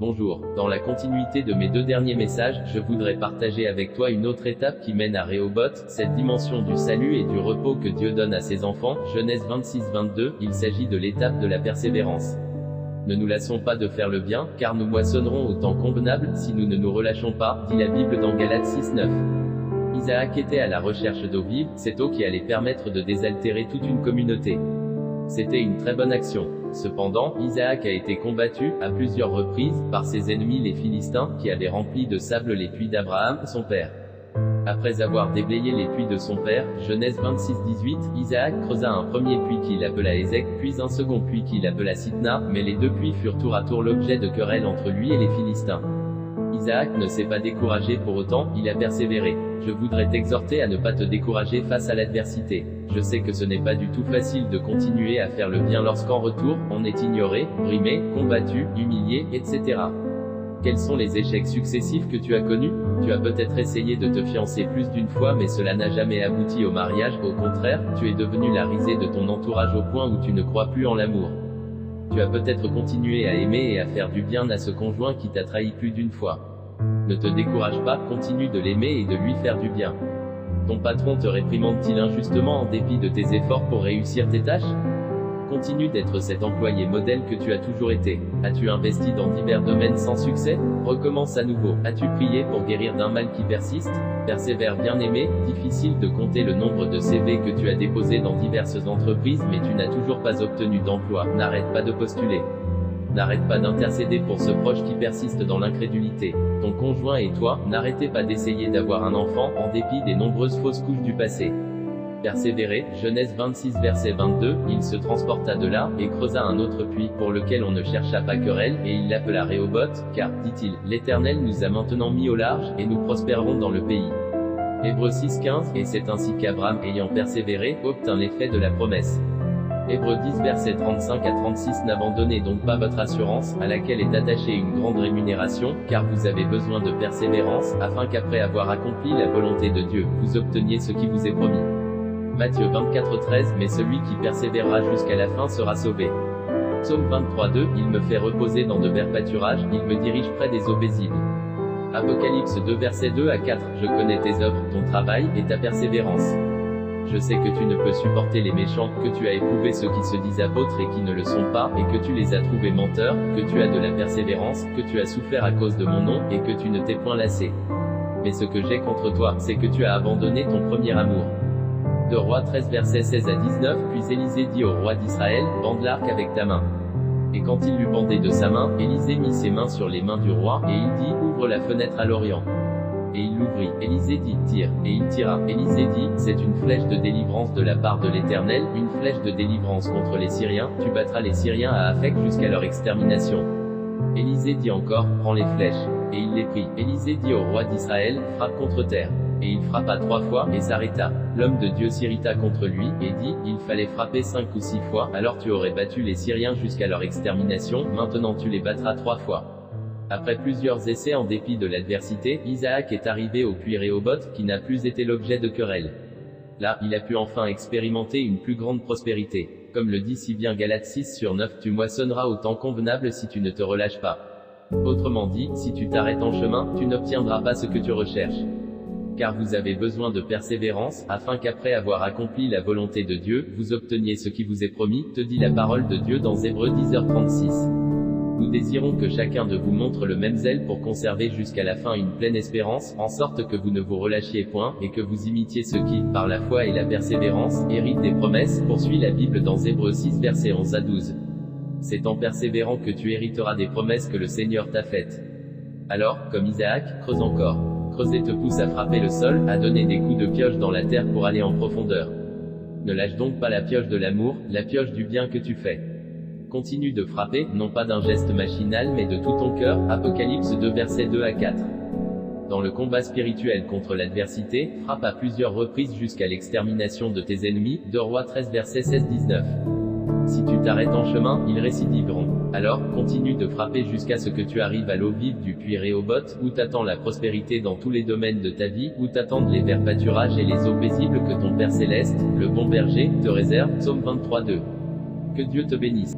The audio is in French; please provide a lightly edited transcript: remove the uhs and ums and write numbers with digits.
Bonjour, dans la continuité de mes deux derniers messages, je voudrais partager avec toi une autre étape qui mène à Rehoboth, cette dimension du salut et du repos que Dieu donne à ses enfants. Genèse 26-22, il s'agit de l'étape de la persévérance. Ne nous lassons pas de faire le bien, car nous moissonnerons au temps convenable, si nous ne nous relâchons pas, dit la Bible dans Galates 6-9. Isaac était à la recherche d'eau vive, cette eau qui allait permettre de désaltérer toute une communauté. C'était une très bonne action. Cependant, Isaac a été combattu, à plusieurs reprises, par ses ennemis les Philistins, qui avaient rempli de sable les puits d'Abraham, son père. Après avoir déblayé les puits de son père, Genèse 26-18, Isaac creusa un premier puits qu'il appela Ézek, puis un second puits qu'il appela Sitna, mais les deux puits furent tour à tour l'objet de querelles entre lui et les Philistins. Isaac ne s'est pas découragé pour autant, il a persévéré. Je voudrais t'exhorter à ne pas te décourager face à l'adversité. Je sais que ce n'est pas du tout facile de continuer à faire le bien lorsqu'en retour, on est ignoré, brimé, combattu, humilié, etc. Quels sont les échecs successifs que tu as connus? Tu as peut-être essayé de te fiancer plus d'une fois mais cela n'a jamais abouti au mariage, au contraire, tu es devenu la risée de ton entourage au point où tu ne crois plus en l'amour. Tu as peut-être continué à aimer et à faire du bien à ce conjoint qui t'a trahi plus d'une fois. Ne te décourage pas, continue de l'aimer et de lui faire du bien. Ton patron te réprimande-t-il injustement en dépit de tes efforts pour réussir tes tâches? Continue d'être cet employé modèle que tu as toujours été. As-tu investi dans divers domaines sans succès? Recommence à nouveau. As-tu prié pour guérir d'un mal qui persiste? Persévère bien-aimé. Difficile de compter le nombre de CV que tu as déposés dans diverses entreprises mais tu n'as toujours pas obtenu d'emploi. N'arrête pas de postuler. N'arrête pas d'intercéder pour ce proche qui persiste dans l'incrédulité. Ton conjoint et toi, n'arrêtez pas d'essayer d'avoir un enfant, en dépit des nombreuses fausses couches du passé. Persévérer, Genèse 26 verset 22, il se transporta de là, et creusa un autre puits, pour lequel on ne chercha pas querelle, et il l'appela Rehoboth, car, dit-il, l'Éternel nous a maintenant mis au large, et nous prospérerons dans le pays. Hébreux 6-15, et c'est ainsi qu'Abraham, ayant persévéré, obtint l'effet de la promesse. Hébreux 10 versets 35 à 36 N'abandonnez donc pas votre assurance, à laquelle est attachée une grande rémunération, car vous avez besoin de persévérance, afin qu'après avoir accompli la volonté de Dieu, vous obteniez ce qui vous est promis. Matthieu 24-13 Mais celui qui persévérera jusqu'à la fin sera sauvé. Psaume 23-2 Il me fait reposer dans de verts pâturages, il me dirige près des eaux paisibles. Apocalypse 2 versets 2 à 4 Je connais tes œuvres, ton travail, et ta persévérance. Je sais que tu ne peux supporter les méchants, que tu as éprouvé ceux qui se disent apôtres et qui ne le sont pas, et que tu les as trouvés menteurs, que tu as de la persévérance, que tu as souffert à cause de mon nom, et que tu ne t'es point lassé. Mais ce que j'ai contre toi, c'est que tu as abandonné ton premier amour. 2 Rois 13 versets 16 à 19 Puis Élisée dit au roi d'Israël, bande l'arc avec ta main. Et quand il l'eut bandé de sa main, Élisée mit ses mains sur les mains du roi, et il dit, ouvre la fenêtre à l'Orient. Et il l'ouvrit. Élisée dit, tire. Et il tira. Élisée dit, c'est une flèche de délivrance de la part de l'Éternel, une flèche de délivrance contre les Syriens, tu battras les Syriens à Aphek jusqu'à leur extermination. Élisée dit encore, prends les flèches. Et il les prit. Élisée dit au roi d'Israël, frappe contre terre. Et il frappa 3 fois, et s'arrêta. L'homme de Dieu s'irrita contre lui, et dit, il fallait frapper 5 ou 6 fois, alors tu aurais battu les Syriens jusqu'à leur extermination, maintenant tu les battras 3 fois. Après plusieurs essais en dépit de l'adversité, Isaac est arrivé au puits Rehoboth, qui n'a plus été l'objet de querelles. Là, il a pu enfin expérimenter une plus grande prospérité. Comme le dit si bien Galates 6/9 Tu moissonneras au temps convenable si tu ne te relâches pas. Autrement dit, si tu t'arrêtes en chemin, tu n'obtiendras pas ce que tu recherches. Car vous avez besoin de persévérance, afin qu'après avoir accompli la volonté de Dieu, vous obteniez ce qui vous est promis, te dit la parole de Dieu dans Hébreux 10h36. Nous désirons que chacun de vous montre le même zèle pour conserver jusqu'à la fin une pleine espérance, en sorte que vous ne vous relâchiez point, et que vous imitiez ceux qui, par la foi et la persévérance, héritent des promesses, poursuit la Bible dans Hébreux 6 versets 11 à 12. C'est en persévérant que tu hériteras des promesses que le Seigneur t'a faites. Alors, comme Isaac, creuse encore. Creuser te pousse à frapper le sol, à donner des coups de pioche dans la terre pour aller en profondeur. Ne lâche donc pas la pioche de l'amour, la pioche du bien que tu fais. Continue de frapper, non pas d'un geste machinal mais de tout ton cœur, Apocalypse 2 versets 2 à 4. Dans le combat spirituel contre l'adversité, frappe à plusieurs reprises jusqu'à l'extermination de tes ennemis, 2 Rois 13 versets 16-19. Si tu t'arrêtes en chemin, ils récidiveront. Alors, continue de frapper jusqu'à ce que tu arrives à l'eau vive du puits Rehoboth, où t'attend la prospérité dans tous les domaines de ta vie, où t'attendent les verts pâturages et les eaux paisibles que ton Père Céleste, le bon berger, te réserve, Psaume 23:2. Que Dieu te bénisse.